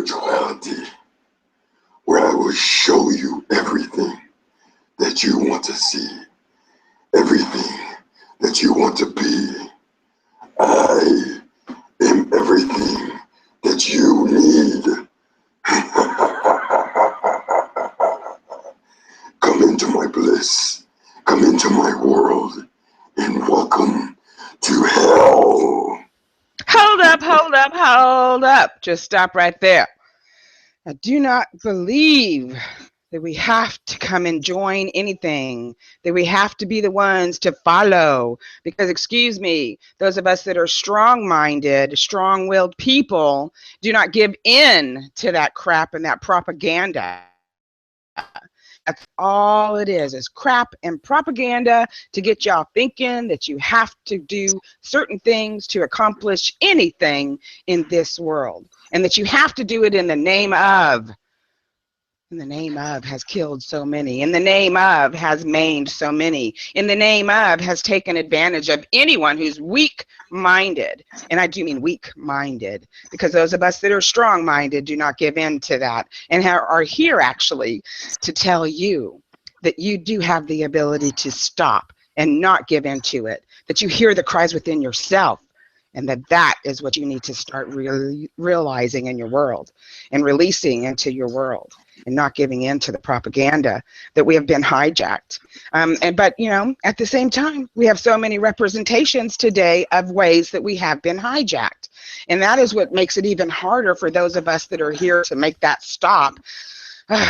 spirituality, where I will show you everything that you want to see, everything that you want to be. I am everything that you need. Come into my bliss, come into my world, and welcome to hell. Hold up, hold up, hold up. Just stop right there. I do not believe that we have to come and join anything, that we have to be the ones to follow. Because, excuse me, those of us that are strong-minded, strong-willed people do not give in to that crap and that propaganda. That's all it is crap and propaganda to get y'all thinking that you have to do certain things to accomplish anything in this world, and that you have to do it in the name of. In the name of has killed so many. In the name of has maimed so many. In the name of has taken advantage of anyone who's weak-minded. And I do mean weak-minded, because those of us that are strong-minded do not give in to that, and are here actually to tell you that you do have the ability to stop and not give in to it, that you hear the cries within yourself, and that is what you need to start realizing in your world and releasing into your world, and not giving in to the propaganda that we have been hijacked. But, you know, at the same time, we have so many representations today of ways that we have been hijacked. And that is what makes it even harder for those of us that are here to make that stop.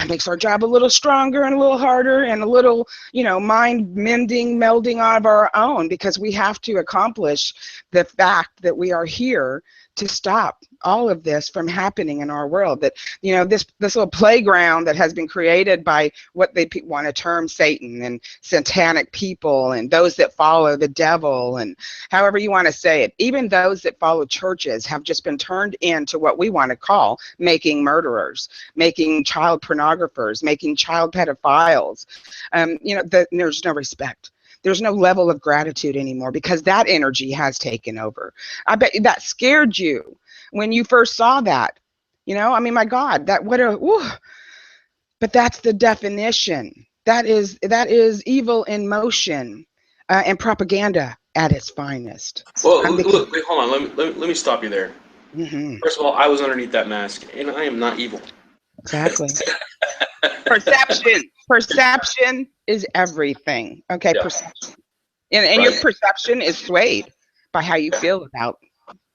Makes our job a little stronger and a little harder and a little, you know, mind melding of our own, because we have to accomplish the fact that we are here to stop all of this from happening in our world. That, you know, this little playground that has been created by what they want to term Satan and satanic people and those that follow the devil, and however you want to say it, even those that follow churches have just been turned into what we want to call making murderers, making child pornographers, making child pedophiles. You know, there's no respect. There's no level of gratitude anymore, because that energy has taken over. I bet that scared you when you first saw that. You know, I mean, my God, that what a, whew. But that's the definition. That is evil in motion, and propaganda at its finest. Well, look, wait, hold on. Let me stop you there. Mm-hmm. First of all, I was underneath that mask, and I am not evil. Exactly. Perception is everything. Okay, yeah. Perception. And right. Your perception is swayed by how you feel about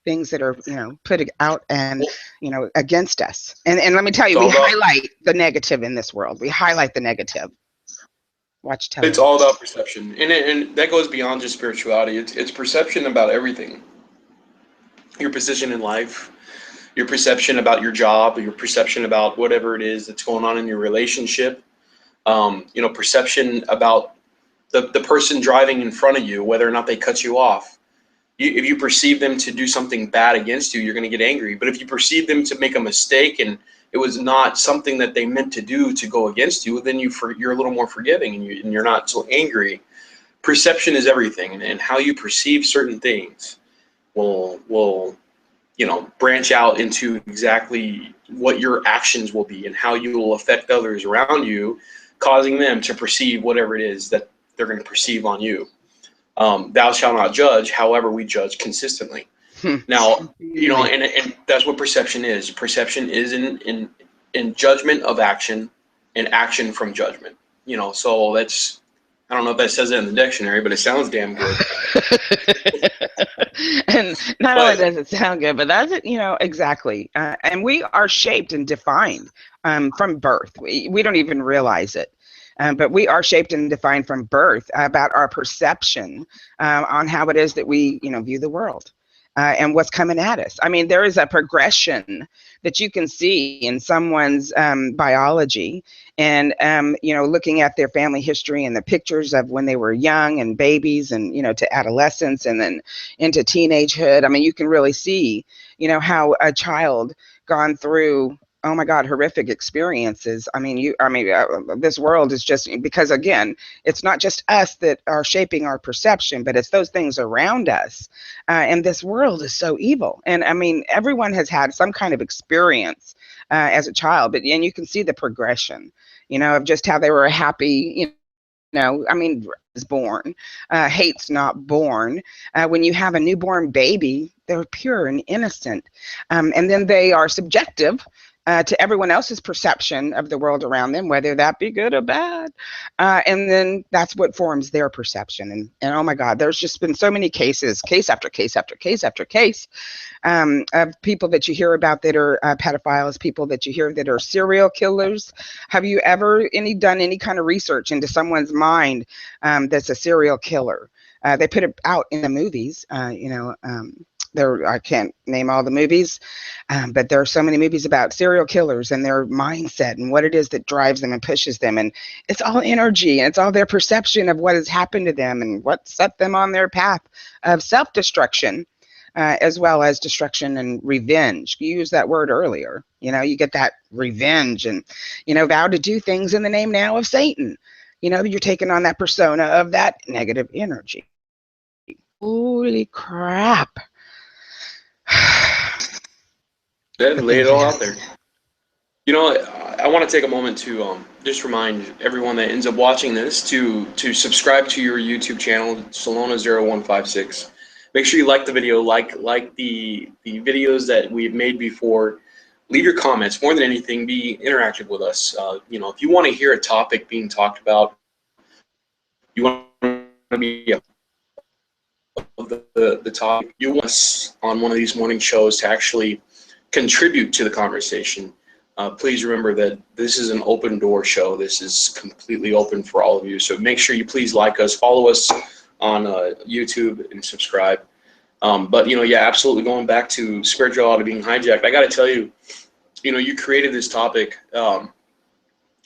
things that are, you know, put out and, you know, against us. And let me tell you, we highlight the negative in this world. We highlight the negative. Watch television. It's all about perception. And that goes beyond just spirituality. It's perception about everything. Your position in life, your perception about your job, your perception about whatever it is that's going on in your relationship, you know, perception about the person driving in front of you, whether or not they cut you off. If you perceive them to do something bad against you, you're going to get angry. But if you perceive them to make a mistake and it was not something that they meant to do to go against you, then you're a little more forgiving, and you're not so angry. Perception is everything, and how you perceive certain things will you know, branch out into exactly what your actions will be and how you will affect others around you, causing them to perceive whatever it is that they're going to perceive on you. Thou shalt not judge, however we judge consistently. Now, you know, and that's what perception is. Perception is in judgment of action and action from judgment. You know, so that's, I don't know if that says it in the dictionary, but it sounds damn good. And not only does it sound good, but that's it, you know, exactly. And we are shaped and defined from birth. We don't even realize it. But we are shaped and defined from birth about our perception on how it is that we, you know, view the world and what's coming at us. I mean, there is a progression that you can see in someone's biology, and you know, looking at their family history and the pictures of when they were young and babies, and, you know, to adolescence and then into teenagehood. I mean, you can really see, you know, how a child gone through, oh my God, horrific experiences. I mean, this world is just, because again, it's not just us that are shaping our perception, but it's those things around us. And this world is so evil. And I mean, everyone has had some kind of experience as a child, but and you can see the progression, you know, of just how they were happy, you know, I mean, is born, hate's not born. When you have a newborn baby, they're pure and innocent, and then they are subjective to everyone else's perception of the world around them, whether that be good or bad. And then that's what forms their perception. And oh my God, there's just been so many cases, case after case after case after case, of people that you hear about that are pedophiles, people that you hear that are serial killers. Have you ever done any kind of research into someone's mind that's a serial killer? They put it out in the movies, you know. I can't name all the movies, but there are so many movies about serial killers and their mindset and what it is that drives them and pushes them. And it's all energy, and it's all their perception of what has happened to them and what set them on their path of self-destruction, as well as destruction and revenge. You used that word earlier. You know, you get that revenge and, you know, vow to do things in the name now of Satan. You know, you're taking on that persona of that negative energy. Holy crap. Lay it all out there. You know, I want to take a moment to just remind everyone that ends up watching this to subscribe to your YouTube channel, Solona0156. Make sure you like the video, like the videos that we've made before. Leave your comments. More than anything, be interactive with us. You know, if you want to hear a topic being talked about, you want to be the topic, you want us on one of these morning shows to actually contribute to the conversation, please remember that this is an open door show. This is completely open for all of you. So make sure you please like us, follow us on YouTube, and subscribe. But, you know, yeah, absolutely, going back to spirituality being hijacked, I got to tell you, you know, you created this topic, and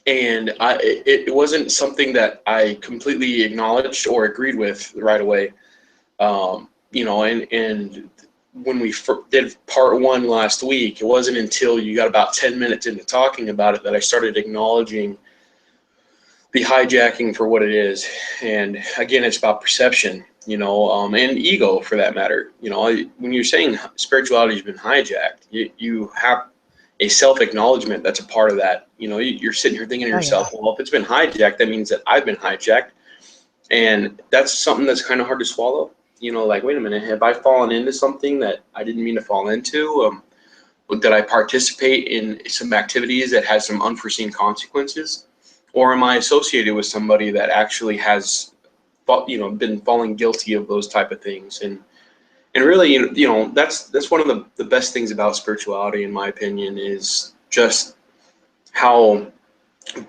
it wasn't something that I completely acknowledged or agreed with right away. You know, and when we did part 1 last week, it wasn't until you got about 10 minutes into talking about it that I started acknowledging the hijacking for what it is. And again, it's about perception, you know, and ego for that matter. You know, when you're saying spirituality has been hijacked, you have a self-acknowledgement that's a part of that. You know, you're sitting here thinking to yourself, well, if it's been hijacked, that means that I've been hijacked. And that's something that's kind of hard to swallow. You know, like, wait a minute, have I fallen into something that I didn't mean to fall into? Did I participate in some activities that has some unforeseen consequences? Or am I associated with somebody that actually has, you know, been falling guilty of those type of things? And really, you know, that's one of the best things about spirituality, in my opinion, is just how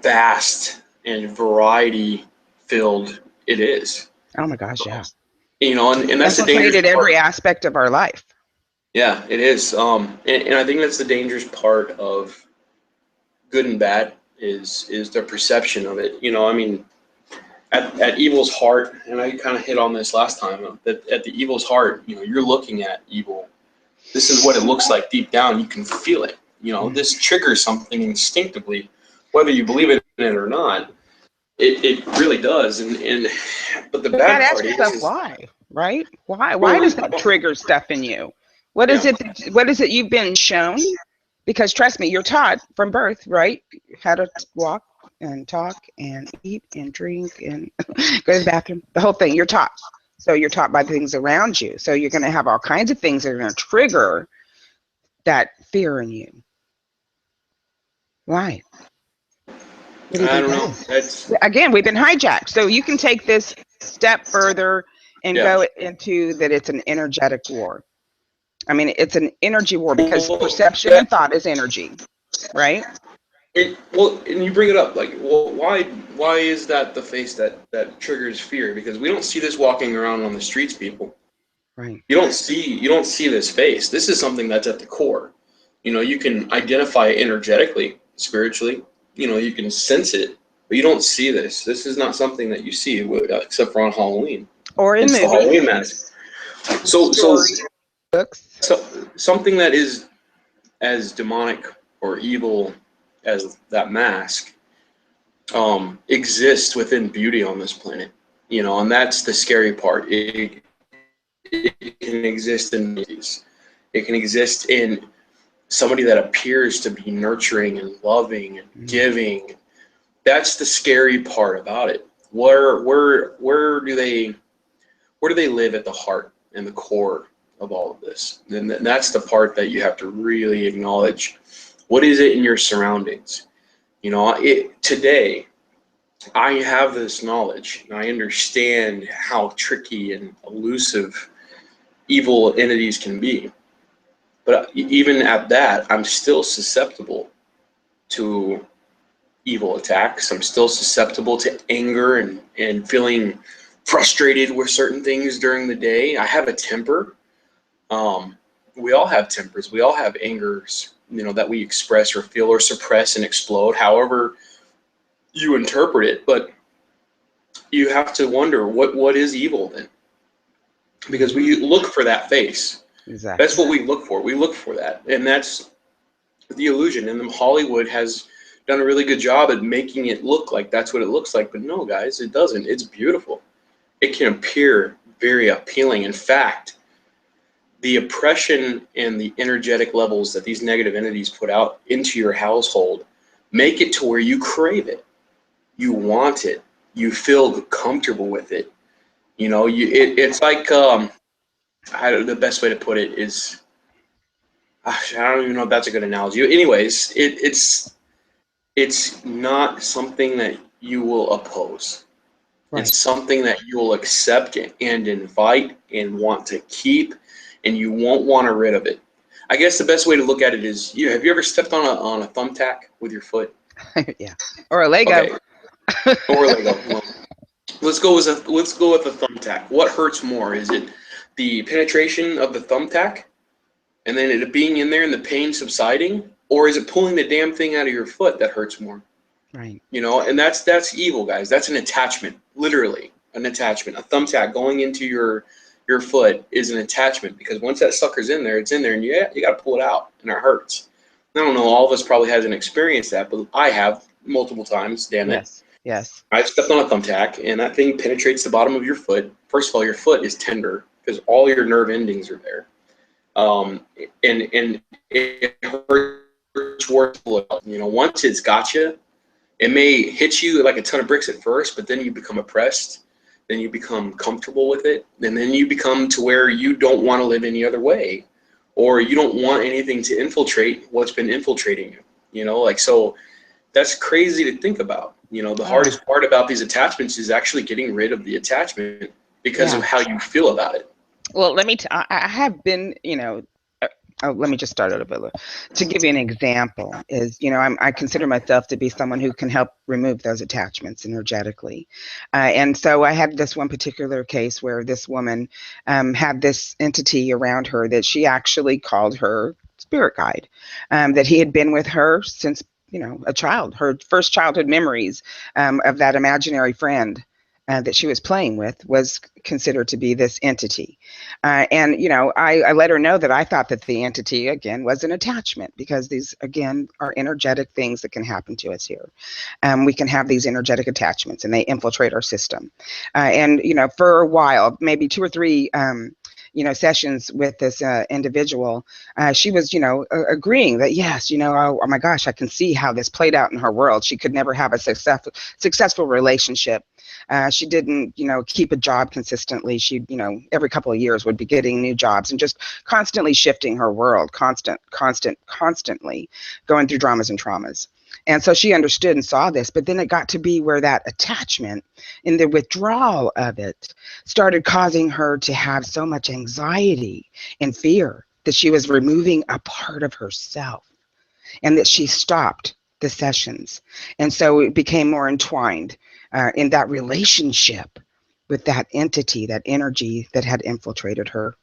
vast and variety filled it is. Oh my gosh, yeah. You know, and that's the dangerous part. Every aspect of our life. Yeah, it is. And I think that's the dangerous part of good and bad is the perception of it. You know, I mean, at evil's heart, and I kind of hit on this last time, that at the evil's heart, you know, you're looking at evil. This is what it looks like deep down. You can feel it. You know, this triggers something instinctively, whether you believe in it or not. It really does. But the bad part is why, right? Why does that trigger stuff in you? What is it? What is it you've been shown? Because trust me, you're taught from birth, right? How to walk and talk and eat and drink and go to the bathroom. The whole thing, you're taught. So you're taught by things around you. So you're going to have all kinds of things that are going to trigger that fear in you. Why? I don't know. Again, we've been hijacked. So you can take this step further and go into that it's an energetic war. I mean, it's an energy war because perception and thought is energy, right? Well, and you bring it up, like, well, why is that the face that triggers fear? Because we don't see this walking around on the streets, people. Right. You don't see this face. This is something that's at the core. You know, you can identify it energetically, spiritually. You know, you can sense it, but you don't see this. This is not something that you see except for on Halloween or in the Halloween mask. So something that is as demonic or evil as that mask exists within beauty on this planet. You know, and that's the scary part. It can exist in movies. It can exist in somebody that appears to be nurturing and loving and giving. That's the scary part about it. Where do they live at the heart and the core of all of this? And that's the part that you have to really acknowledge. What is it in your surroundings? Today, I have this knowledge, and I understand how tricky and elusive evil entities can be. But even at that, I'm still susceptible to evil attacks. I'm still susceptible to anger and feeling frustrated with certain things during the day. I have a temper. We all have tempers. We all have angers, that we express or feel or suppress and explode, however you interpret it. But you have to wonder, what is evil then? Because we look for that face. Exactly. That's what we look for. We look for that. And that's the illusion. And Hollywood has done a really good job at making it look like that's what it looks like. But no, guys, it doesn't. It's beautiful. It can appear very appealing. In fact, the oppression and the energetic levels that these negative entities put out into your household make it to where you crave it. You want it. You feel comfortable with it. It's like, the best way to put it is, I don't even know if that's a good analogy. Anyways, it's not something that you will oppose. Right. It's something that you will accept and invite and want to keep, and you won't want to rid of it. I guess the best way to look at it is, have you ever stepped on a thumbtack with your foot? Yeah. Or a Lego. Okay. Or a Lego. Well, let's go with a thumbtack. What hurts more? Is it the penetration of the thumbtack and then it being in there and the pain subsiding, or is it pulling the damn thing out of your foot that hurts more? Right. And that's evil, guys. That's an attachment, literally an attachment. A thumbtack going into your foot is an attachment, because once that sucker's in there, it's in there, and you got to pull it out, and it hurts. I don't know, all of us probably hasn't experienced that, but I have multiple times. Damn it. Yes. I've stepped on a thumbtack, and that thing penetrates the bottom of your foot. First of all, your foot is tender because all your nerve endings are there. And it hurts worse. Once it's got you, it may hit you like a ton of bricks at first, but then you become oppressed. Then you become comfortable with it. And then you become to where you don't want to live any other way, or you don't want anything to infiltrate what's been infiltrating you. So that's crazy to think about. The hardest part about these attachments is actually getting rid of the attachment because of how you feel about it. Well, I have been, let me just start out a bit. To give you an example is, I consider myself to be someone who can help remove those attachments energetically. And so I had this one particular case where this woman had this entity around her that she actually called her spirit guide, that he had been with her since, a child, her first childhood memories of that imaginary friend that she was playing with was considered to be this entity. And, I let her know that I thought that the entity, again, was an attachment, because these, again, are energetic things that can happen to us here. We can have these energetic attachments, and they infiltrate our system. And, for a while, maybe 2 or 3 sessions with this individual, she was, agreeing that, yes, oh my gosh, I can see how this played out in her world. She could never have a successful relationship. She didn't, keep a job consistently. She, every couple of years would be getting new jobs and just constantly shifting her world, constantly going through dramas and traumas. And so she understood and saw this, but then it got to be where that attachment and the withdrawal of it started causing her to have so much anxiety and fear that she was removing a part of herself, and that she stopped the sessions. And so it became more entwined in that relationship with that entity, that energy that had infiltrated her,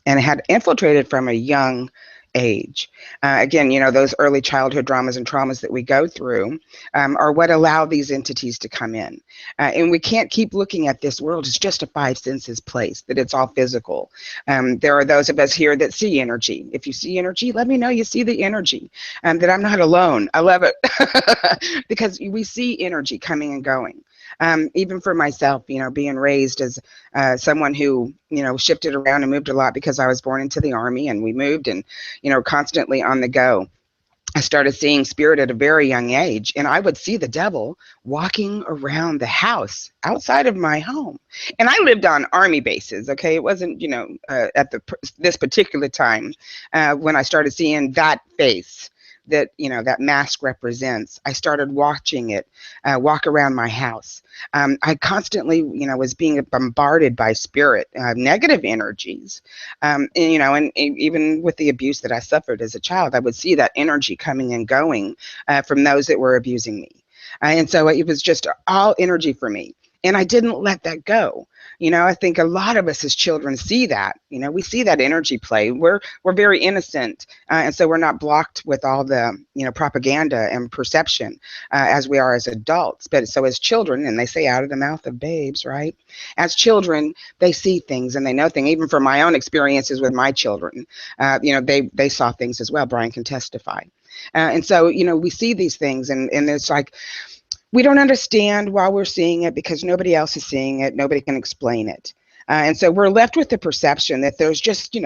and had infiltrated from a young age. Again, those early childhood dramas and traumas that we go through are what allow these entities to come in. And we can't keep looking at this world as just a 5 senses place, that it's all physical. There are those of us here that see energy. If you see energy, let me know you see the energy, that I'm not alone. I love it because we see energy coming and going. Even for myself, being raised as someone who, shifted around and moved a lot because I was born into the Army, and we moved and, constantly on the go. I started seeing spirit at a very young age, and I would see the devil walking around the house outside of my home. And I lived on Army bases, okay? It wasn't, at this particular time when I started seeing that face that, that mask represents. I started watching it walk around my house. I constantly, was being bombarded by spirit, negative energies. And even with the abuse that I suffered as a child, I would see that energy coming and going from those that were abusing me. And so it was just all energy for me. And I didn't let that go. I think a lot of us as children see that. We see that energy play. We're very innocent, and so we're not blocked with all the propaganda and perception as we are as adults. But so as children, and they say out of the mouth of babes, right? As children, they see things and they know things. Even from my own experiences with my children, they saw things as well. Brian can testify. And so we see these things, and it's like, we don't understand why we're seeing it because nobody else is seeing it. Nobody can explain it. And so we're left with the perception that there's just,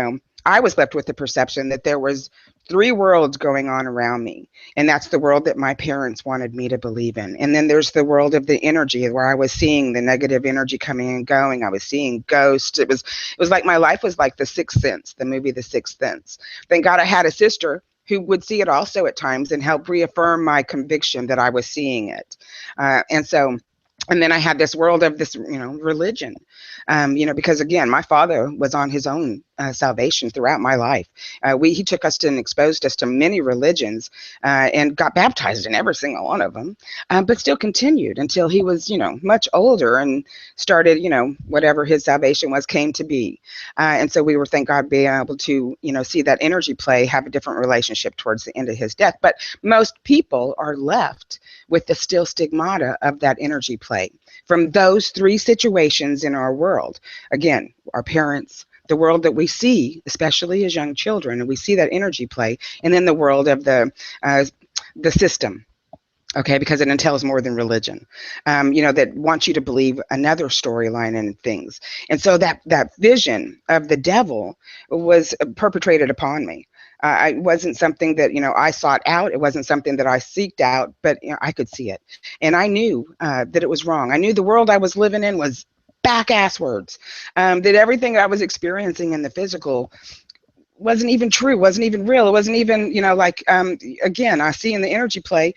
I was left with the perception that there was 3 worlds going on around me. And that's the world that my parents wanted me to believe in. And then there's the world of the energy where I was seeing the negative energy coming and going. I was seeing ghosts. It was like my life was like The Sixth Sense, the movie The Sixth Sense. Thank God I had a sister who would see it also at times and help reaffirm my conviction that I was seeing it. And then I had this world of this, religion, because again, my father was on his own salvation throughout my life. He took us to and exposed us to many religions and got baptized in every single one of them, but still continued until he was, much older and started, whatever his salvation was, came to be. And so we were, thank God, being able to, see that energy play, have a different relationship towards the end of his death. But most people are left with the still stigmata of that energy play from those 3 situations in our world. Again, our parents, the world that we see, especially as young children, and we see that energy play, and then the world of the system. Okay, because it entails more than religion, that wants you to believe another storyline and things. And so that vision of the devil was perpetrated upon me. It wasn't something that, I sought out. It wasn't something that I seeked out, but I could see it. And I knew that it was wrong. I knew the world I was living in was back-asswards, that everything I was experiencing in the physical wasn't even true, wasn't even real. It wasn't even, again, I see in the energy play,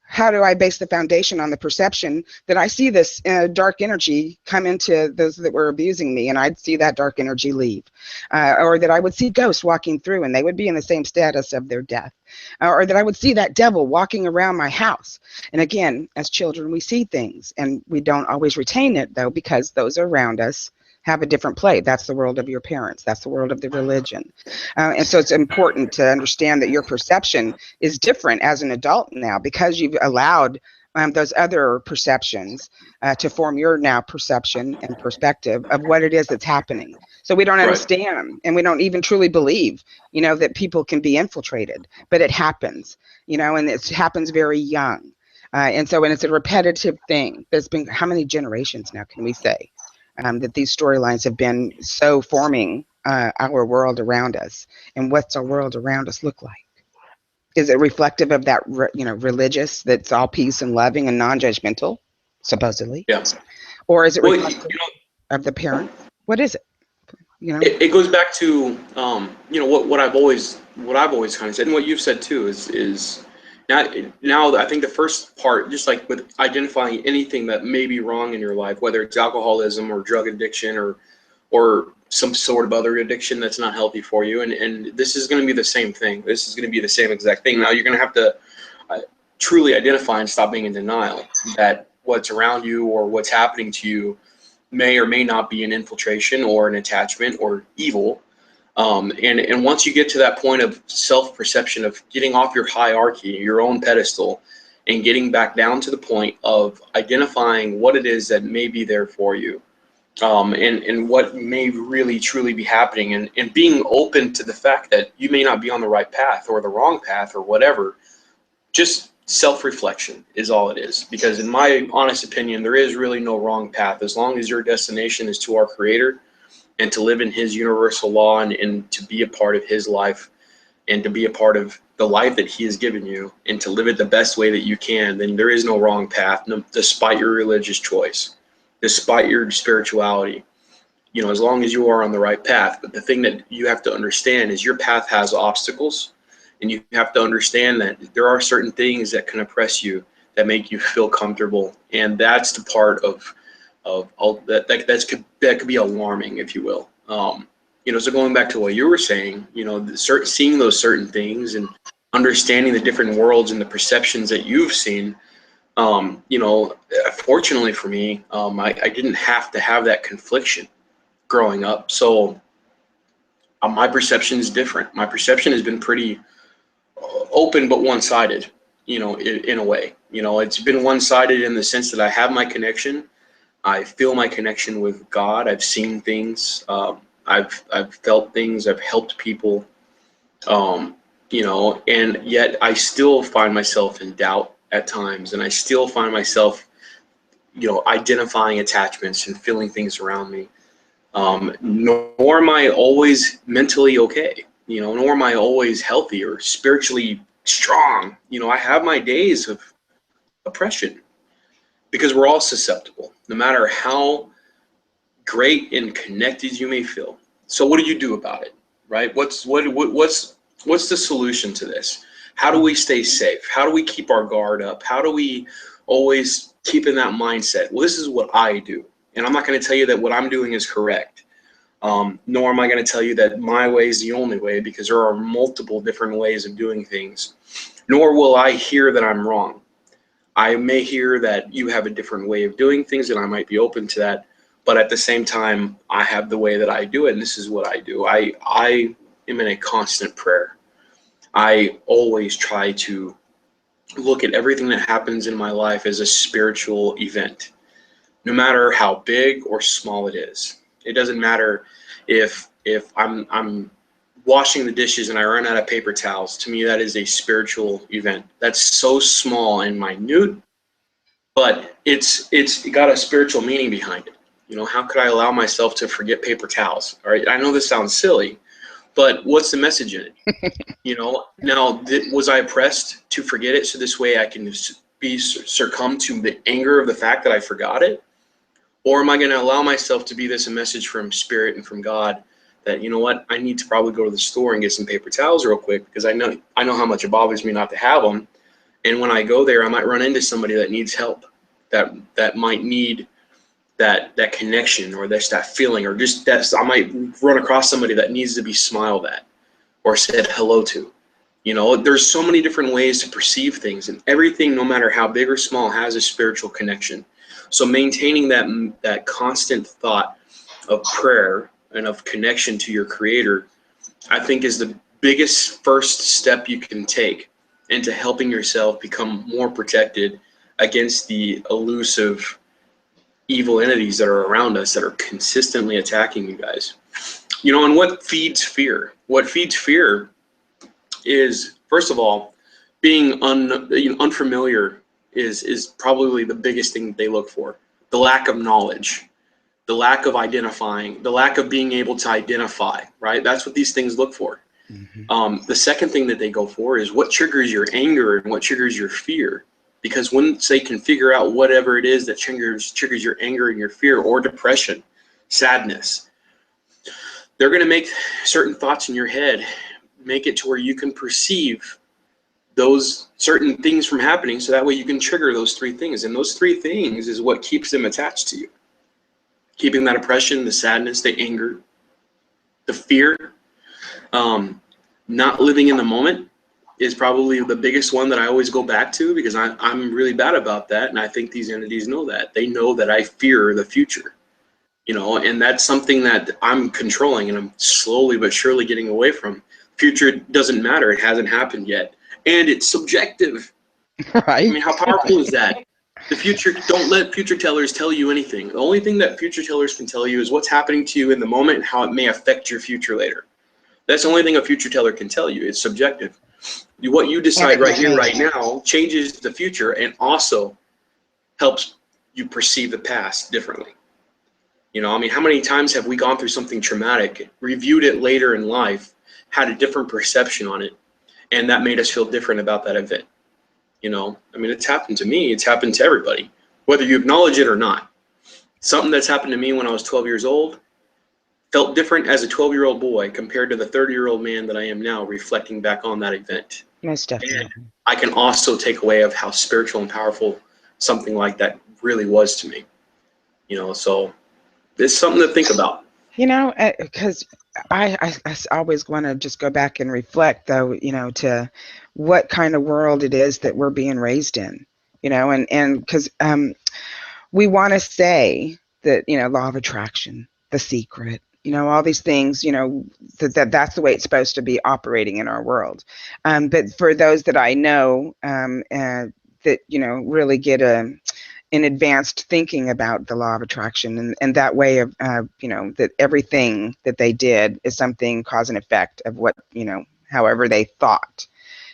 how do I base the foundation on the perception that I see this dark energy come into those that were abusing me, and I'd see that dark energy leave, or that I would see ghosts walking through and they would be in the same status of their death, or that I would see that devil walking around my house. And again, as children, we see things and we don't always retain it, though, because those around us have a different play. That's the world of your parents. That's the world of the religion. And so it's important to understand that your perception is different as an adult now because you've allowed those other perceptions to form your now perception and perspective of what it is that's happening. So we don't understand and we don't even truly believe, that people can be infiltrated, but it happens, and it happens very young. And it's a repetitive thing. There's been how many generations now can we say? That these storylines have been so forming our world around us. And what's our world around us look like? Is it reflective of that, religious, that's all peace and loving and non-judgmental, supposedly? Yeah. Or is it reflective of the parent? What is it? It goes back to, what I've always kind of said, and what you've said too, is now I think the first part, just like with identifying anything that may be wrong in your life, whether it's alcoholism or drug addiction or some sort of other addiction that's not healthy for you, and this is going to be the same thing. This is going to be the same exact thing. Now you're going to have to truly identify and stop being in denial that what's around you or what's happening to you may or may not be an infiltration or an attachment or evil. And once you get to that point of self-perception, of getting off your hierarchy, your own pedestal, and getting back down to the point of identifying what it is that may be there for you, and what may really truly be happening, and being open to the fact that you may not be on the right path or the wrong path or whatever, just self-reflection is all it is. Because in my honest opinion, there is really no wrong path as long as your destination is to our Creator and to live in His universal law and to be a part of His life and to be a part of the life that He has given you and to live it the best way that you can. Then there is no wrong path, despite your religious choice, despite your spirituality. You know, as long as you are on the right path. But the thing that you have to understand is your path has obstacles. And you have to understand that there are certain things that can oppress you, that make you feel comfortable, and that's the part of all that could be alarming, if you will. You know, so going back to what you were saying, you know, seeing those certain things and understanding the different worlds and the perceptions that you've seen. You know, fortunately for me, I didn't have to have that confliction growing up, so my perception is different. My perception has been pretty open but one-sided, you know, in a way. You know, it's been one-sided in the sense that I have my connection, I feel my connection with God, I've seen things, I've felt things, I've helped people, you know, and yet I still find myself in doubt at times, and I still find myself, you know, identifying attachments and feeling things around me. Nor am I always mentally okay. You know, nor am I always healthy or spiritually strong. You know, I have my days of oppression because we're all susceptible, no matter how great and connected you may feel. So what do you do about it, right? What's the solution to this? How do we stay safe? How do we keep our guard up? How do we always keep in that mindset? Well, this is what I do. And I'm not going to tell you that what I'm doing is correct. Nor am I going to tell you that my way is the only way, because there are multiple different ways of doing things. Nor will I hear that I'm wrong. I may hear that you have a different way of doing things, and I might be open to that. But at the same time, I have the way that I do it, and this is what I do. I am in a constant prayer. I always try to look at everything that happens in my life as a spiritual event, no matter how big or small it is. It doesn't matter if I'm washing the dishes and I run out of paper towels. To me, that is a spiritual event. That's so small and minute, but it's got a spiritual meaning behind it. You know, how could I allow myself to forget paper towels? All right, I know this sounds silly, but what's the message in it? You know, now was I oppressed to forget it so this way I can be succumb to the anger of the fact that I forgot it? Or am I going to allow myself to be this a message from Spirit and from God that, you know what, I need to probably go to the store and get some paper towels real quick, because I know how much it bothers me not to have them. And when I go there, I might run into somebody that needs help, that might need that connection, or that feeling, or just that I might run across somebody that needs to be smiled at or said hello to. You know, there's so many different ways to perceive things, and everything, no matter how big or small, has a spiritual connection. So maintaining that constant thought of prayer and of connection to your Creator, I think, is the biggest first step you can take into helping yourself become more protected against the elusive evil entities that are around us that are consistently attacking you guys. You know, and what feeds fear? What feeds fear is, first of all, being unfamiliar is probably the biggest thing that they look for. The lack of knowledge, the lack of identifying, the lack of being able to identify, right? That's what these things look for. Mm-hmm. The second thing that they go for is what triggers your anger and what triggers your fear. Because once they can figure out whatever it is that triggers your anger and your fear, or depression, sadness, they're going to make certain thoughts in your head, make it to where you can perceive those certain things from happening, so that way you can trigger those three things. And those three things is what keeps them attached to you. Keeping that oppression, the sadness, the anger, the fear. Not living in the moment is probably the biggest one that I always go back to, because I'm really bad about that. And I think these entities know that. They know that I fear the future, you know, and that's something that I'm controlling, and I'm slowly but surely getting away from. Future doesn't matter. It hasn't happened yet. And it's subjective. Right. I mean, how powerful is that? The future, don't let future tellers tell you anything. The only thing that future tellers can tell you is what's happening to you in the moment and how it may affect your future later. That's the only thing a future teller can tell you. It's subjective. What you And decide it can right here, right change. now, changes the future and also helps you perceive the past differently. You know, I mean, how many times have we gone through something traumatic, reviewed it later in life, had a different perception on it, and that made us feel different about that event? You know, I mean, it's happened to me. It's happened to everybody, whether you acknowledge it or not. Something that's happened to me when I was 12 years old felt different as a 12-year-old boy compared to the 30-year-old man that I am now, reflecting back on that event. Most And definitely. I can also take away of how spiritual and powerful something like that really was to me. You know, so it's something to think about. You know, because I always want to just go back and reflect, though, you know, to what kind of world it is that we're being raised in, you know, and because we want to say that, you know, law of attraction, the secret, you know, all these things, you know, that's the way it's supposed to be operating in our world. But for those that I know that, you know, really get an advanced thinking about the law of attraction and that way of, you know, that everything that they did is something cause and effect of what, you know, however they thought.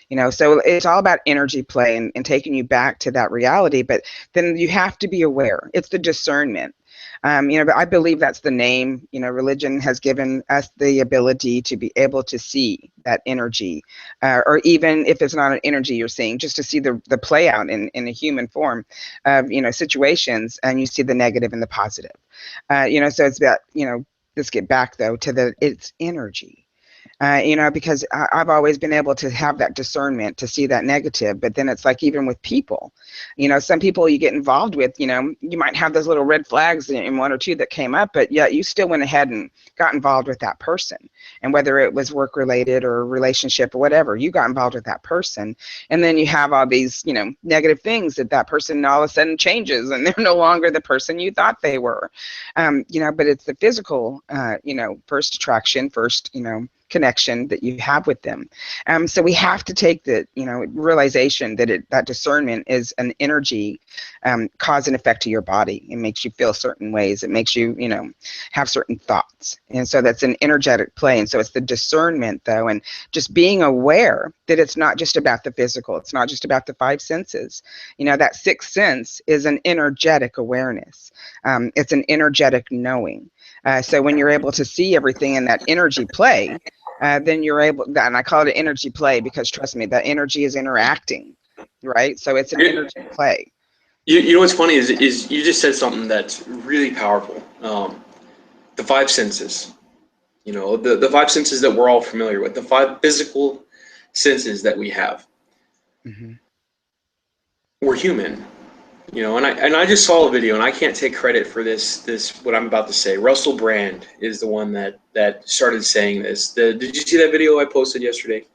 You know, so it's all about energy play and taking you back to that reality. But then you have to be aware. It's the discernment. You know, but I believe that's the name. You know, religion has given us the ability to be able to see that energy, or even if it's not an energy you're seeing, just to see the play out in a human form of, you know, situations, and you see the negative and the positive. You know, so it's about, you know, let's get back though to it's energy. You know, because I've always been able to have that discernment to see that negative. But then it's like, even with people, you know, some people you get involved with, you know, you might have those little red flags in one or two that came up, but yet you still went ahead and got involved with that person. And whether it was work related or relationship or whatever, you got involved with that person. And then you have all these, you know, negative things that person all of a sudden changes and they're no longer the person you thought they were. You know, but it's the physical, you know, first attraction, first, you know, connection that you have with them. So we have to take the, you know, realization that that discernment is an energy cause and effect to your body. It makes you feel certain ways. It makes you, you know, have certain thoughts. And so that's an energetic play. And so it's the discernment, though, and just being aware that it's not just about the physical. It's not just about the five senses. You know, that sixth sense is an energetic awareness. It's an energetic knowing. So when you're able to see everything in that energy play, then you're able, and I call it an energy play because trust me, that energy is interacting, right? So it's an energy play. You know what's funny is you just said something that's really powerful. The five senses. You know, the five senses that we're all familiar with, the five physical senses that we have. Mm-hmm. We're human. You know, and I just saw a video, and I can't take credit for this what I'm about to say. Russell Brand is the one that started saying this. Did you see that video I posted yesterday?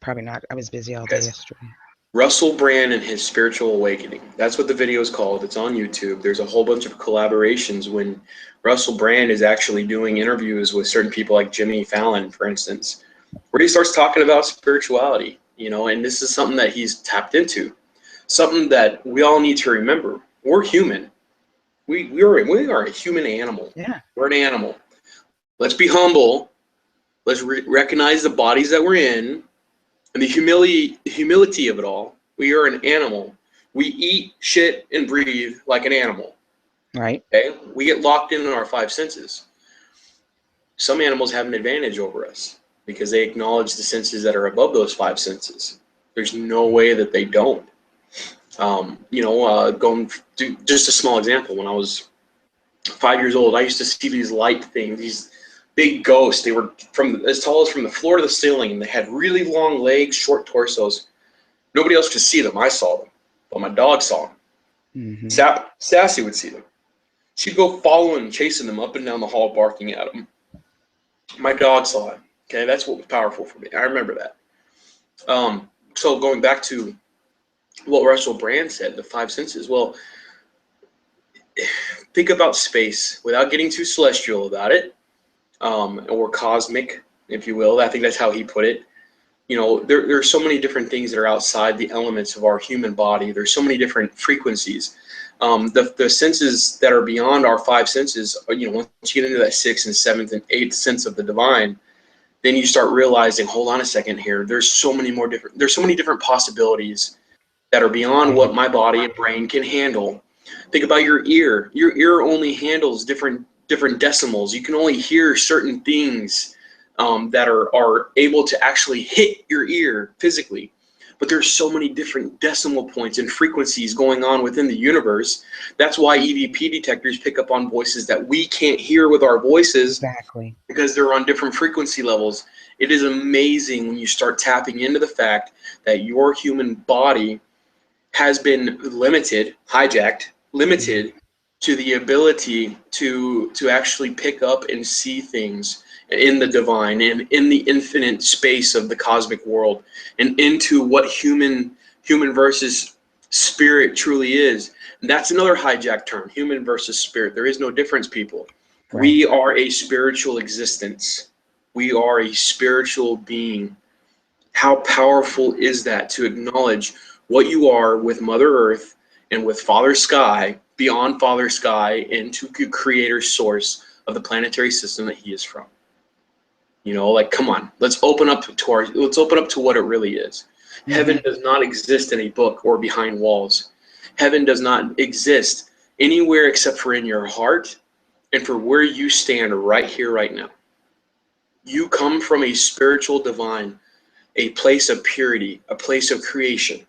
Probably not. I was busy all Okay. day yesterday. Russell Brand and his spiritual awakening. That's what the video is called. It's on YouTube. There's a whole bunch of collaborations when Russell Brand is actually doing interviews with certain people like Jimmy Fallon, for instance, where he starts talking about spirituality, you know, and this is something that he's tapped into, something that we all need to remember. We're human. We are a human animal. Yeah. We're an animal. Let's be humble. Let's recognize the bodies that we're in. And the humility of it all. We are an animal. We eat, shit, and breathe like an animal. Right. Okay? We get locked in our five senses. Some animals have an advantage over us because they acknowledge the senses that are above those five senses. There's no way that they don't. You know, going to just a small example. When I was 5 years old, I used to see these light things, these big ghosts. They were from as tall as from the floor to the ceiling, and they had really long legs, short torsos. Nobody else could see them. I saw them, but my dog saw them. Mm-hmm. Sassy would see them. She'd go following and chasing them up and down the hall, barking at them. My dog saw it. Okay, that's what was powerful for me. I remember that. So going back to what Russell Brand said, the five senses. Well, think about space without getting too celestial about it, or cosmic, if you will. I think that's how he put it. You know, there are so many different things that are outside the elements of our human body. There's so many different frequencies. The senses that are beyond our five senses, you know, once you get into that sixth and seventh and eighth sense of the divine, then you start realizing, hold on a second here, there's so many different possibilities that are beyond what my body and brain can handle. Think about your ear. Your ear only handles different decimals. You can only hear certain things that are able to actually hit your ear physically. But there's so many different decimal points and frequencies going on within the universe. That's why EVP detectors pick up on voices that we can't hear with our voices. Exactly. Because they're on different frequency levels. It is amazing when you start tapping into the fact that your human body has been hijacked, limited to the ability to actually pick up and see things in the divine and in the infinite space of the cosmic world, and into what human versus spirit truly is. And that's another hijacked term, human versus spirit. There is no difference, people. Right. We are a spiritual existence. We are a spiritual being. How powerful is that, to acknowledge what you are with Mother Earth and with Father Sky, beyond Father Sky, and to the creator source of the planetary system that he is from. You know, like, come on, let's open up to what it really is. Mm-hmm. Heaven does not exist in a book or behind walls. Heaven does not exist anywhere except for in your heart and for where you stand right here, right now. You come from a spiritual divine, a place of purity, a place of creation,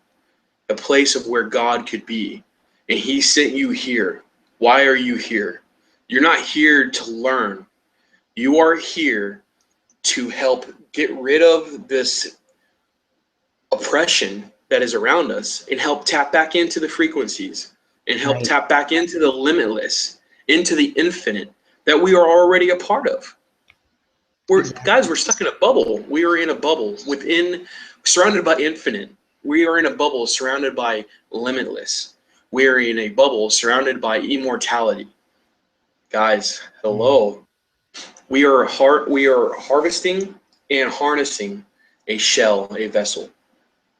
a place of where God could be. And he sent you here. Why are you here? You're not here to learn. You are here to help get rid of this oppression that is around us, and help tap back into the frequencies, and help tap back into the limitless, into the infinite that we are already a part of. Guys, we're stuck in a bubble. We are in a bubble surrounded by infinite. We are in a bubble surrounded by limitless. We are in a bubble surrounded by immortality. Guys, hello. We are harvesting and harnessing a shell, a vessel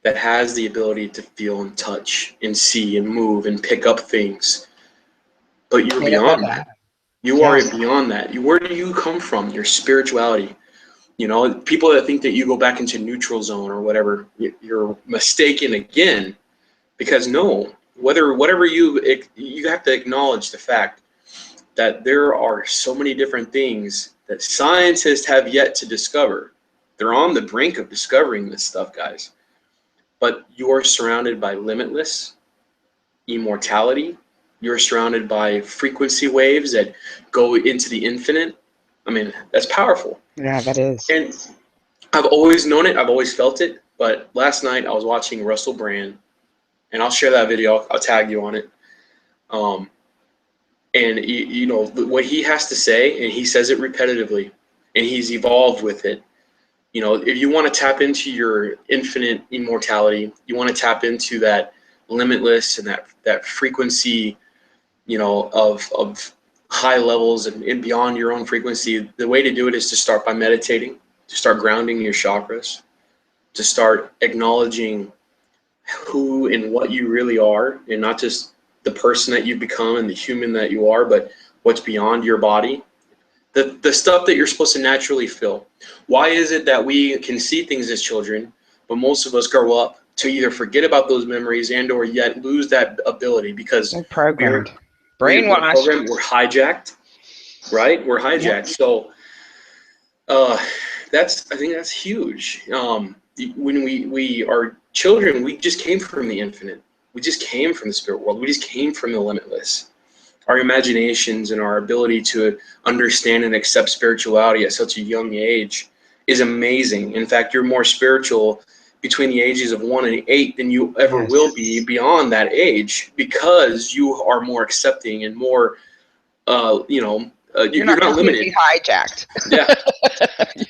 that has the ability to feel and touch and see and move and pick up things. But you're beyond that. You are beyond that. Where do you come from? Your spirituality. You know, people that think that you go back into neutral zone or whatever, you're mistaken again. Because no, whatever you have to acknowledge the fact that there are so many different things that scientists have yet to discover. They're on the brink of discovering this stuff, guys. But you're surrounded by limitless immortality. You're surrounded by frequency waves that go into the infinite. I mean, that's powerful. Yeah, that is. And I've always known it. I've always felt it. But last night I was watching Russell Brand, and I'll share that video. I'll tag you on it. And you know what he has to say, and he says it repetitively, and he's evolved with it. You know, if you want to tap into your infinite immortality, you want to tap into that limitless and that frequency, you know, of high levels and beyond your own frequency, the way to do it is to start by meditating, to start grounding your chakras, to start acknowledging who and what you really are, and not just the person that you've become and the human that you are, but what's beyond your body. The stuff that you're supposed to naturally feel. Why is it that we can see things as children, but most of us grow up to either forget about those memories and or yet lose that ability because they're programmed. Brainwashed. We're hijacked, right? We're hijacked. So I think that's huge. When we are children, we just came from the infinite. We just came from the spirit world. We just came from the limitless. Our imaginations and our ability to understand and accept spirituality at such a young age is amazing. In fact, you're more spiritual between the ages of 1 and 8 than you ever will be beyond that age, because you are more accepting and more, you're not completely limited. Hijacked. Yeah,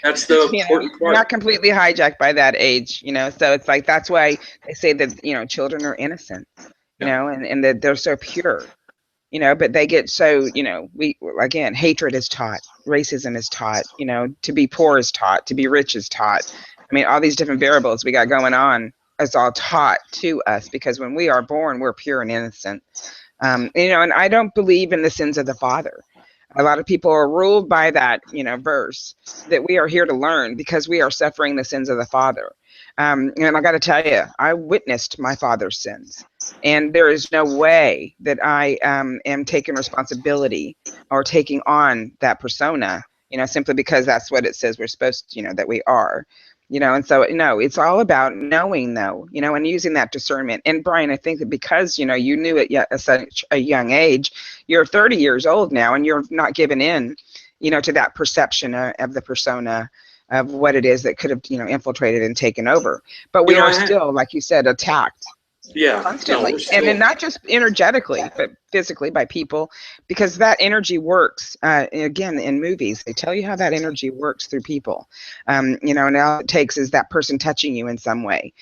that's the important part. You're not completely hijacked by that age, you know. So it's like, that's why they say that, you know, children are innocent, you know, and that they're so pure. You know, but they get so, you know, again, hatred is taught, racism is taught, you know, to be poor is taught, to be rich is taught. I mean, all these different variables we got going on is all taught to us, because when we are born, we're pure and innocent. You know, and I don't believe in the sins of the father. A lot of people are ruled by that, verse that we are here to learn because we are suffering the sins of the Father. And I got to tell you, I witnessed my father's sins, and there is no way that I am taking responsibility or taking on that persona, simply because that's what it says we're supposed to, that we are. And so, no, it's all about knowing, though, and using that discernment. And Brian, I think that because, you knew it at such a young age, you're 30 years old now, and you're not giving in, to that perception of the persona of what it is that could have, infiltrated and taken over. But we are still, like you said, attacked. Yeah, Constantly. no, And then not just energetically, but physically by people, because that energy works. Again, in movies, they tell you how that energy works through people. And all it takes is that person touching you in some way,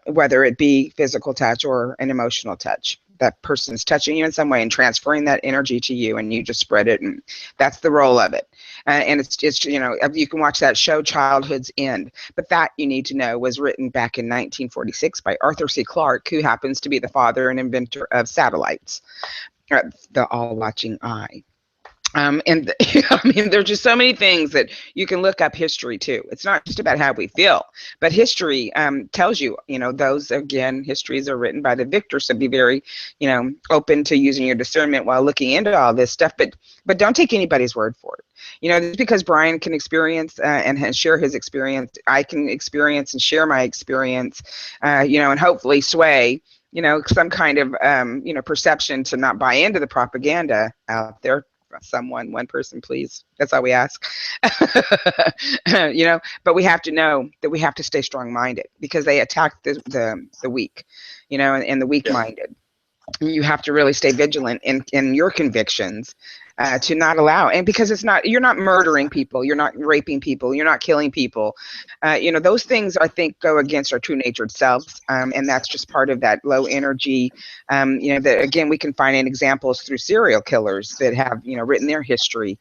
whether it be physical touch or an emotional touch. That person's touching you in some way and transferring that energy to you, and you just spread it, and that's the role of it. And it's you can watch that show Childhood's End, but that, you need to know, was written back in 1946 by Arthur C. Clarke, who happens to be the father and inventor of satellites, the all-watching eye. And I mean, there's just so many things that you can look up history too. It's not just about how we feel, but history tells you, those, again, histories are written by the victor. So be very, open to using your discernment while looking into all this stuff. But don't take anybody's word for it. Just because Brian can experience and share his experience, I can experience and share my experience, and hopefully sway, some kind of, perception to not buy into the propaganda out there. One person, please. That's all we ask. But we have to know that we have to stay strong-minded, because they attack the weak, and the weak-minded. You have to really stay vigilant in your convictions, to not allow, and because you're not murdering people, you're not raping people, you're not killing people. Those things, I think, go against our true natured selves, and that's just part of that low energy. That, again, we can find in examples through serial killers that have, written their history,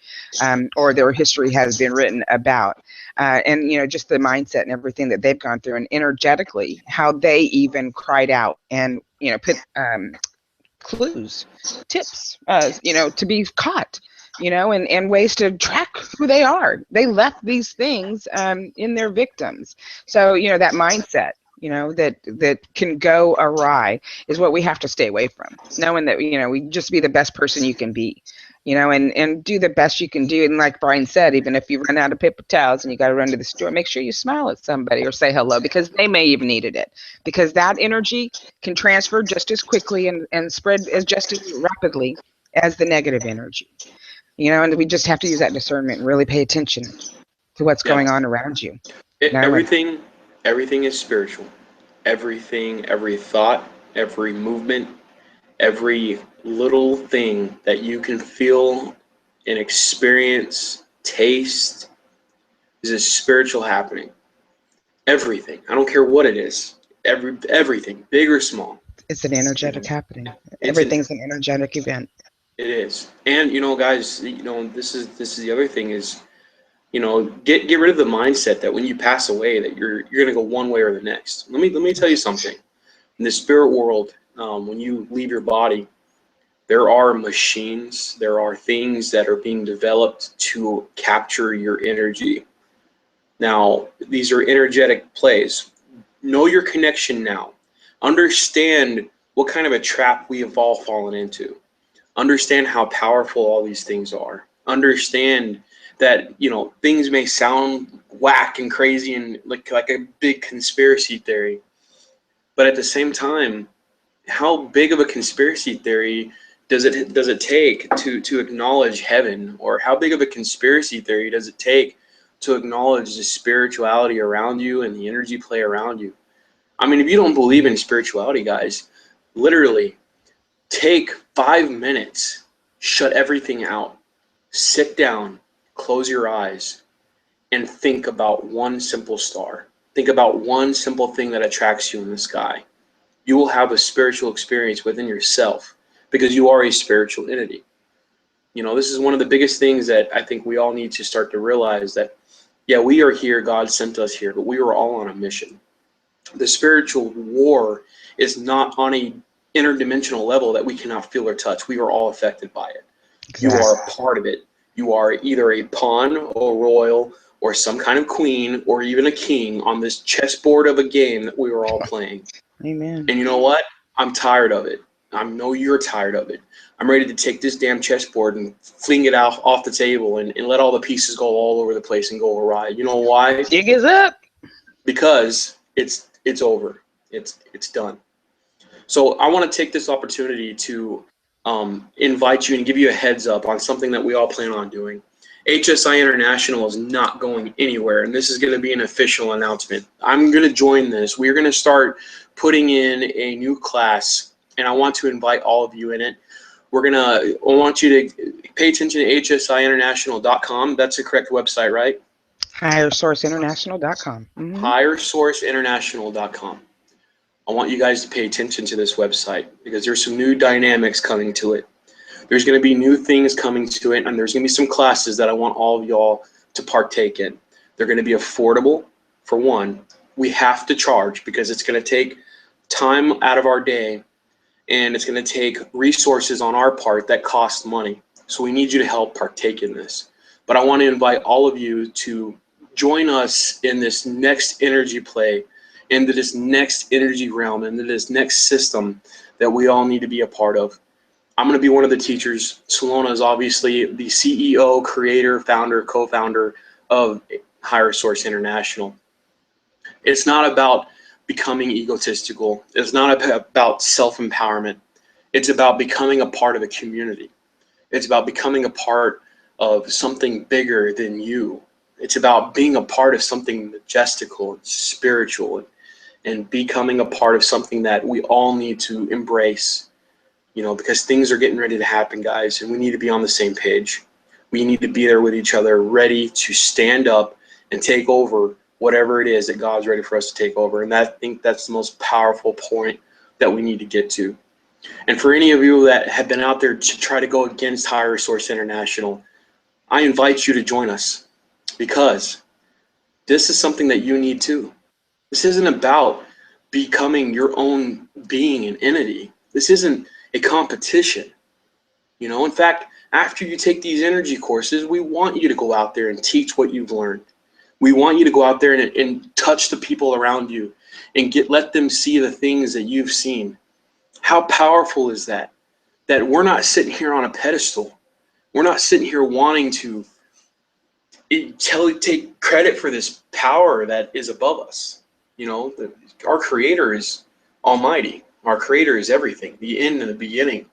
or their history has been written about, and just the mindset and everything that they've gone through, and energetically how they even cried out and put clues, tips, to be caught, and ways to track who they are. They left these things in their victims. So, that mindset, that can go awry is what we have to stay away from. Knowing that, we just be the best person you can be, and do the best you can do. And like Brian said, even if you run out of paper towels and you got to run to the store, make sure you smile at somebody or say hello, because they may have needed it, because that energy can transfer just as quickly and spread just as rapidly as the negative energy. And we just have to use that discernment and really pay attention to what's going on around you. Everything is spiritual. Everything, every thought, every movement, every little thing that you can feel and experience, taste, is a spiritual happening. Everything. I don't care what it is. Everything, big or small. It's an energetic happening. Everything's an energetic event. It is. And guys, this is the other thing is, get rid of the mindset that when you pass away that you're going to go one way or the next. Let me tell you something. In the spirit world, when you leave your body, there are machines, there are things that are being developed to capture your energy. Now, these are energetic plays. Know your connection now. Understand what kind of a trap we have all fallen into. Understand how powerful all these things are. Understand that, things may sound whack and crazy and like a big conspiracy theory. But at the same time, how big of a conspiracy theory does it take to acknowledge heaven? Or how big of a conspiracy theory does it take to acknowledge the spirituality around you and the energy play around you? I mean, if you don't believe in spirituality, guys, literally take 5 minutes, shut everything out, sit down, close your eyes, and think about one simple star. Think about one simple thing that attracts you in the sky. You will have a spiritual experience within yourself because you are a spiritual entity. This is one of the biggest things that I think we all need to start to realize, that, yeah, we are here, God sent us here, but we are all on a mission. The spiritual war is not on a interdimensional level that we cannot feel or touch. We are all affected by it. Exactly. You are a part of it. You are either a pawn or royal or some kind of queen or even a king on this chessboard of a game that we were all playing. Amen. And you know what? I'm tired of it. I know you're tired of it. I'm ready to take this damn chessboard and fling it out off the table and let all the pieces go all over the place and go awry. You know why? Jig is up. Because it's over. It's done. So I want to take this opportunity to invite you and give you a heads up on something that we all plan on doing. HSI International is not going anywhere, and this is going to be an official announcement. I'm going to join this. We're going to start putting in a new class, and I want to invite all of you in it. I want you to pay attention to hsiinternational.com. That's the correct website, right? HigherSourceInternational.com. Mm-hmm. HigherSourceInternational.com. I want you guys to pay attention to this website because there's some new dynamics coming to it. There's going to be new things coming to it, and there's going to be some classes that I want all of y'all to partake in. They're going to be affordable, for one. We have to charge because it's going to take time out of our day, and it's going to take resources on our part that cost money. So we need you to help partake in this. But I want to invite all of you to join us in this next energy play, into this next energy realm, into this next system that we all need to be a part of. I'm going to be one of the teachers. Salona is obviously the CEO, creator, founder, co-founder of Higher Source International. It's not about becoming egotistical. It's not about self-empowerment. It's about becoming a part of a community. It's about becoming a part of something bigger than you. It's about being a part of something majestical and spiritual and becoming a part of something that we all need to embrace. Because things are getting ready to happen, guys, and we need to be on the same page. We need to be there with each other, ready to stand up and take over whatever it is that God's ready for us to take over. And I think that's the most powerful point that we need to get to. And for any of you that have been out there to try to go against Higher Source International, I invite you to join us because this is something that you need too. This isn't about becoming your own being and entity. This isn't a competition. In fact, after you take these energy courses, we want you to go out there and teach what you've learned. We want you to go out there and touch the people around you and let them see the things that you've seen. How powerful is that? That we're not sitting here on a pedestal. We're not sitting here wanting to take credit for this power that is above us. Our Creator is almighty. Our Creator is everything, the end and the beginning.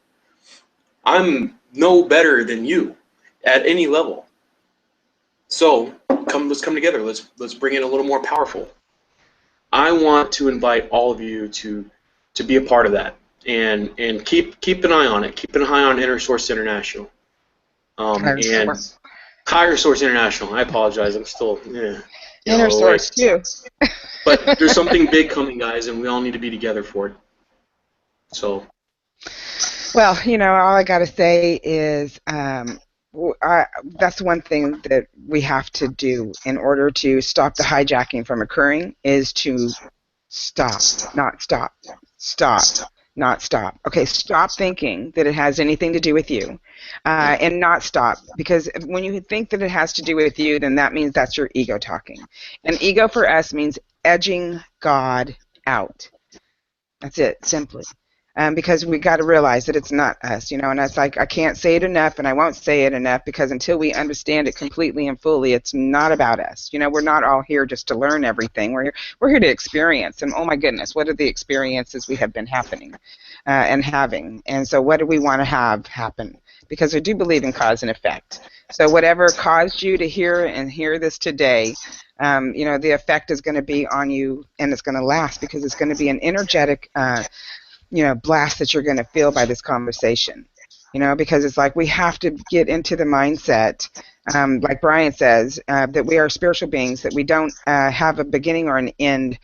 I'm no better than you at any level. So let's come together. Let's bring it a little more powerful. I want to invite all of you to be a part of that and keep an eye on it. Keep an eye on Inner Source International. Higher Source International. I apologize. I'm still Inner Source too. But there's something big coming, guys, and we all need to be together for it. So, well, all I got to say is that's one thing that we have to do in order to stop the hijacking from occurring is to stop, not stop, not stop. Okay, stop thinking that it has anything to do with you and not stop, because when you think that it has to do with you, then that means that's your ego talking. And ego for us means edging God out. That's it, simply. Because we got to realize that it's not us, and that's like I can't say it enough, and I won't say it enough, because until we understand it completely and fully, it's not about us. We're not all here just to learn everything. We're here to experience, and oh my goodness, what are the experiences we have been happening and having? And so what do we want to have happen? Because I do believe in cause and effect. So whatever caused you to hear this today, the effect is going to be on you, and it's going to last, because it's going to be an energetic blast that you're going to feel by this conversation, because it's like we have to get into the mindset, like Brian says, that we are spiritual beings, that we don't have a beginning or an end.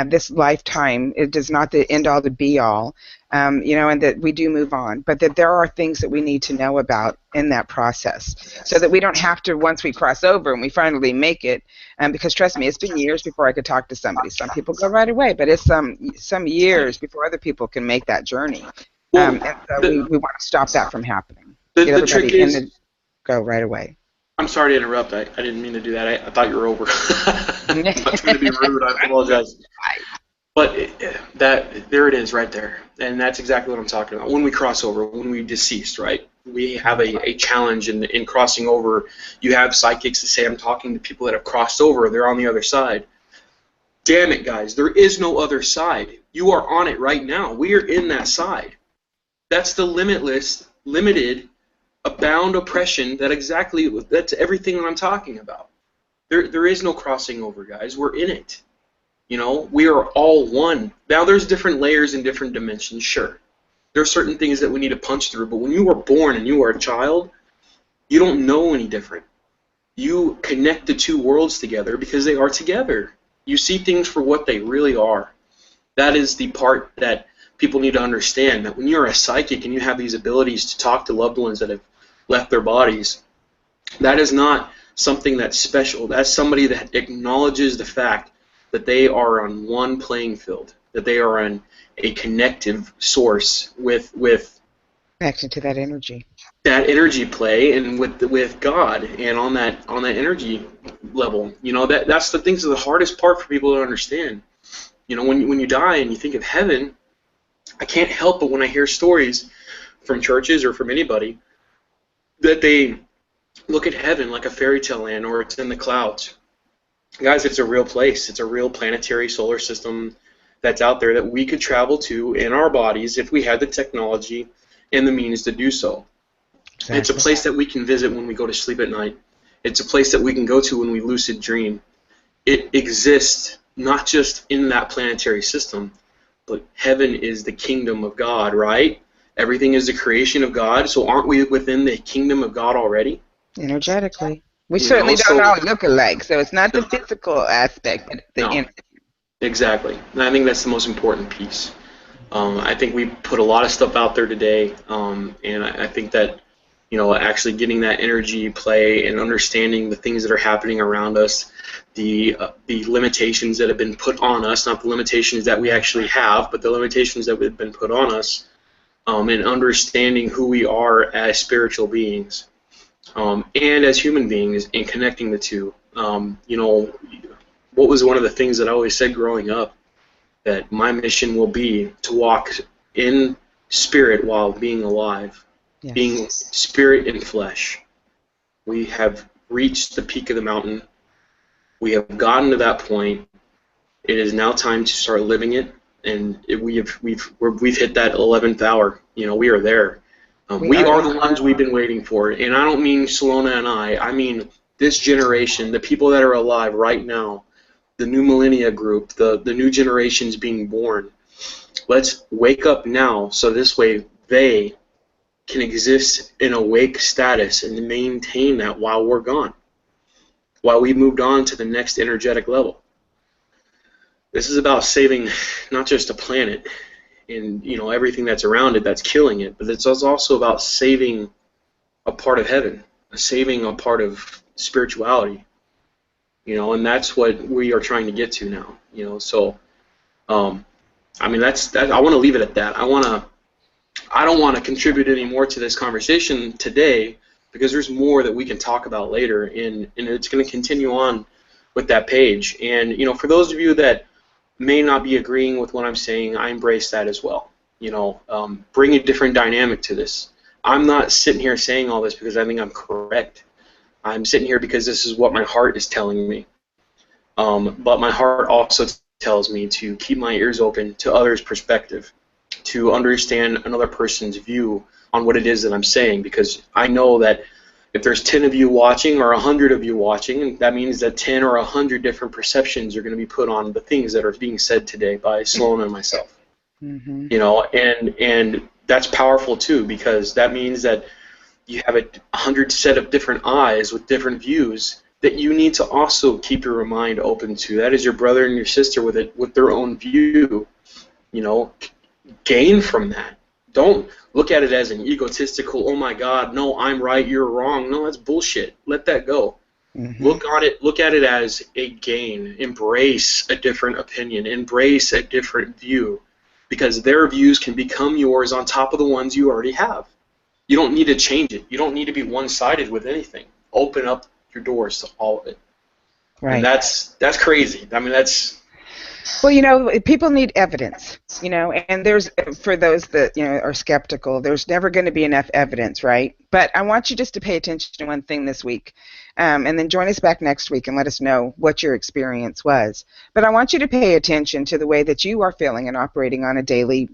This lifetime, it does not the end all to be all, and that we do move on, but that there are things that we need to know about in that process, so that we don't have to, once we cross over and we finally make it, because trust me, it's been years before I could talk to somebody. Some people go right away, but it's some years before other people can make that journey. And so we want to stop that from happening. The trick is, go right away. I'm sorry to interrupt. I didn't mean to do that. I thought you were over. I'm not trying to be rude. I apologize. But there it is right there. And that's exactly what I'm talking about. When we cross over, when we deceased, right? We have a challenge in crossing over. You have psychics that say, I'm talking to people that have crossed over. They're on the other side. Damn it, guys. There is no other side. You are on it right now. We are in that side. That's the limitless, limited, abound oppression. That's everything that I'm talking about. There is no crossing over, guys. We're in it. You know, we are all one. Now, there's different layers and different dimensions, sure. There are certain things that we need to punch through, but when you were born and you are a child, you don't know any different. You connect the two worlds together because they are together. You see things for what they really are. That is the part that people need to understand, that when you're a psychic and you have these abilities to talk to loved ones that have left their bodies, that is not something that's special. That's somebody that acknowledges the fact that they are on one playing field, that they are on a connective source with Connection to that energy. That energy play and with God and on that energy level. You know, that's the things that are the hardest part for people to understand. You know, when you die and you think of heaven, I can't help but when I hear stories from churches or from anybody that they look at heaven like a fairy tale land or it's in the clouds. Guys, it's a real place. It's a real planetary solar system that's out there that we could travel to in our bodies if we had the technology and the means to do so. Exactly. It's a place that we can visit when we go to sleep at night. It's a place that we can go to when we lucid dream. It exists not just in that planetary system, but heaven is the kingdom of God, right? Everything is the creation of God, so aren't we within the kingdom of God already? Energetically. We certainly don't all look alike, so it's not the physical aspect, but the energy. Exactly. And I think that's the most important piece. I think we put a lot of stuff out there today, and I think that, you know, actually getting that energy play and understanding the things that are happening around us, the limitations that have been put on us, not the limitations that we actually have, but the limitations that have been put on us, and understanding who we are as spiritual beings. And as human beings, and connecting the two. You know, what was one of the things that I always said growing up, that my mission will be to walk in spirit while being alive, yes. Being spirit in flesh. We have reached the peak of the mountain. We have gotten to that point. It is now time to start living it, and we've hit that 11th hour. You know, we are there. We are the ones we've been waiting for, and I don't mean Salona and I mean this generation, the people that are alive right now, the new millennia group, the new generations being born. Let's wake up now so this way they can exist in awake status and maintain that while we're gone, while we moved on to the next energetic level. This is about saving not just a planet and, you know, everything that's around it that's killing it, but it's also about saving a part of heaven, saving a part of spirituality, you know, and that's what we are trying to get to now, you know. So I mean, that's I want to leave it at that. I don't want to contribute any more to this conversation today, because there's more that we can talk about later, and it's going to continue on with that page. And, you know, for those of you that may not be agreeing with what I'm saying, I embrace that as well. You know, bring a different dynamic to this. I'm not sitting here saying all this because I think I'm correct. I'm sitting here because this is what my heart is telling me. But my heart also tells me to keep my ears open to others' perspective, to understand another person's view on what it is that I'm saying, because I know that if there's 10 of you watching or 100 of you watching, that means that 10 or 100 different perceptions are going to be put on the things that are being said today by Sloan and myself. Mm-hmm. You know, and that's powerful too, because that means that you have 100 set of different eyes with different views that you need to also keep your mind open to. That is your brother and your sister with their own view. You know, gain from that. Don't look at it as an egotistical, oh my God, no, I'm right, you're wrong. No, that's bullshit. Let that go. Mm-hmm. Look at it as a gain. Embrace a different opinion. Embrace a different view, because their views can become yours on top of the ones you already have. You don't need to change it. You don't need to be one-sided with anything. open up your doors to all of it. Right. And that's crazy. I mean, that's... Well, people need evidence, and there's, for those that, are skeptical, there's never going to be enough evidence, right? But I want you just to pay attention to one thing this week, and then join us back next week and let us know what your experience was. But I want you to pay attention to the way that you are feeling and operating on a daily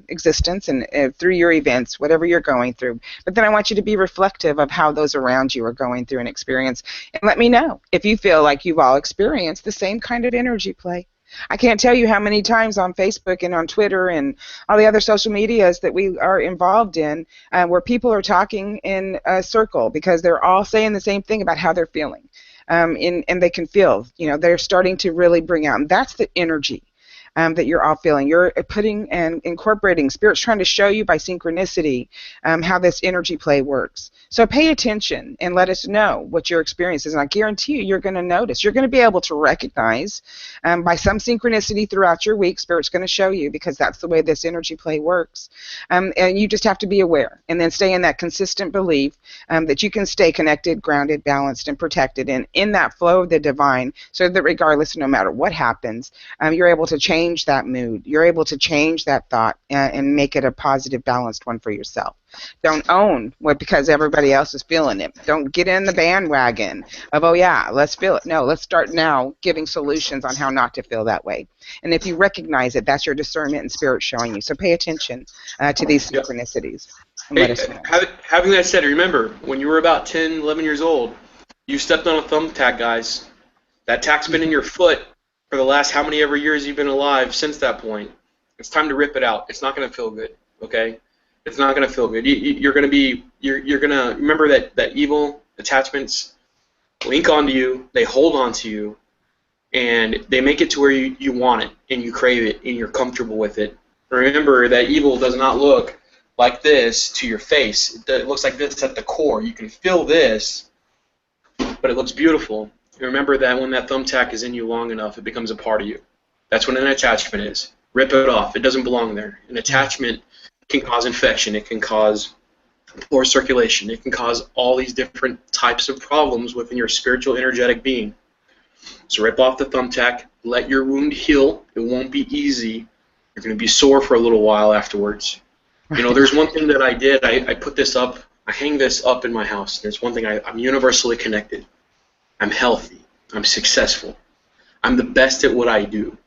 existence and through your events, whatever you're going through. But then I want you to be reflective of how those around you are going through an experience, and let me know if you feel like you've all experienced the same kind of energy play. I can't tell you how many times on Facebook and on Twitter and all the other social medias that we are involved in where people are talking in a circle because they're all saying the same thing about how they're feeling. And they can feel, they're starting to really bring out. And that's the energy that you're all feeling. You're putting and incorporating. Spirit's trying to show you by synchronicity how this energy play works. So pay attention and let us know what your experience is. And I guarantee you're going to notice. You're going to be able to recognize by some synchronicity throughout your week. Spirit's going to show you because that's the way this energy play works. And you just have to be aware and then stay in that consistent belief that you can stay connected, grounded, balanced, and protected, and in that flow of the divine, so that regardless, no matter what happens, you're able to change that mood. You're able to change that thought and make it a positive, balanced one for yourself. Don't own what because everybody else is feeling it. Don't get in the bandwagon of, oh yeah, let's feel it. No, let's start now giving solutions on how not to feel that way. And if you recognize it, that's your discernment and spirit showing you. So pay attention to these synchronicities. And let us know. Having that said, remember, when you were about 10, 11 years old, you stepped on a thumbtack, guys. That tack's been in your foot for the last how many ever years you've been alive since that point. It's time to rip it out. It's not going to feel good, okay? It's not going to feel good. You're going to remember that evil attachments link onto you, they hold onto you, and they make it to where you want it, and you crave it, and you're comfortable with it. Remember that evil does not look like this to your face. It looks like this at the core. You can feel this, but it looks beautiful. Remember that when that thumbtack is in you long enough, it becomes a part of you. That's what an attachment is. Rip it off. It doesn't belong there. An attachment can cause infection. It can cause poor circulation. It can cause all these different types of problems within your spiritual, energetic being. So rip off the thumbtack. Let your wound heal. It won't be easy. You're going to be sore for a little while afterwards. There's one thing that I did. I put this up. I hang this up in my house. There's one thing. I'm universally connected. I'm healthy. I'm successful. I'm the best at what I do.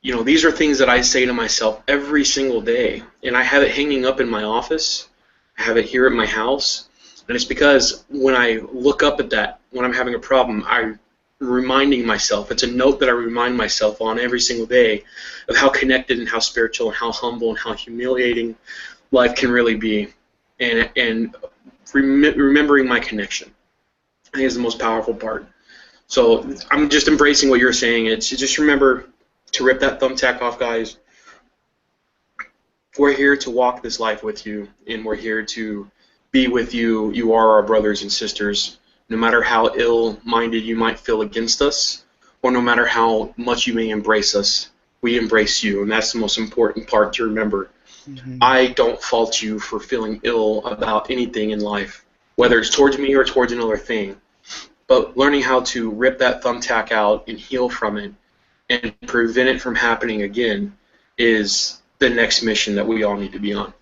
These are things that I say to myself every single day, and I have it hanging up in my office. I have it here at my house, and it's because when I look up at that, when I'm having a problem, I'm reminding myself. It's a note that I remind myself on every single day of how connected and how spiritual and how humble and how humiliating life can really be, and remembering my connection. I think is the most powerful part. So I'm just embracing what you're saying. It's just remember to rip that thumbtack off, guys. We're here to walk this life with you, and we're here to be with you. You are our brothers and sisters. No matter how ill-minded you might feel against us, or no matter how much you may embrace us, we embrace you, and that's the most important part to remember. Mm-hmm. I don't fault you for feeling ill about anything in life, whether it's towards me or towards another thing. But learning how to rip that thumbtack out and heal from it and prevent it from happening again is the next mission that we all need to be on.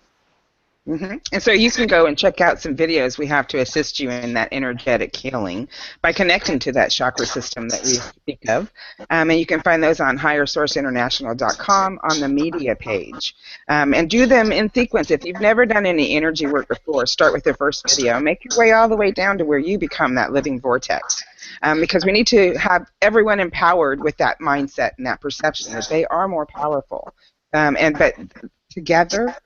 Mm-hmm. And so you can go and check out some videos we have to assist you in that energetic healing by connecting to that chakra system that we speak of. And you can find those on highersourceinternational.com on the media page. And do them in sequence. If you've never done any energy work before, start with the first video. Make your way all the way down to where you become that living vortex. Because we need to have everyone empowered with that mindset and that perception that they are more powerful. But together,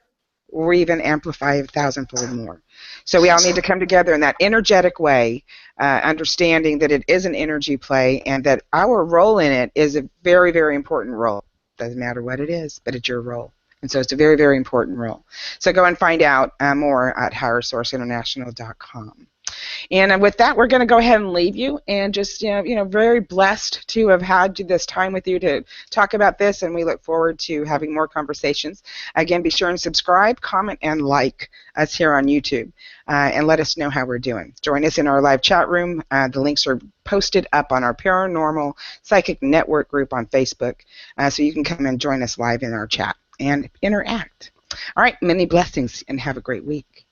or even amplify 1,000-fold more. So we all need to come together in that energetic way, understanding that it is an energy play and that our role in it is a very, very important role. Doesn't matter what it is, but it's your role. And so it's a very, very important role. So go and find out more at highersourceinternational.com. And with that, we're going to go ahead and leave you, and just very blessed to have had this time with you to talk about this, and we look forward to having more conversations. Again, be sure and subscribe, comment, and like us here on YouTube, and let us know how we're doing. Join us in our live chat room. The links are posted up on our Paranormal Psychic Network group on Facebook, so you can come and join us live in our chat and interact. All right, many blessings, and have a great week.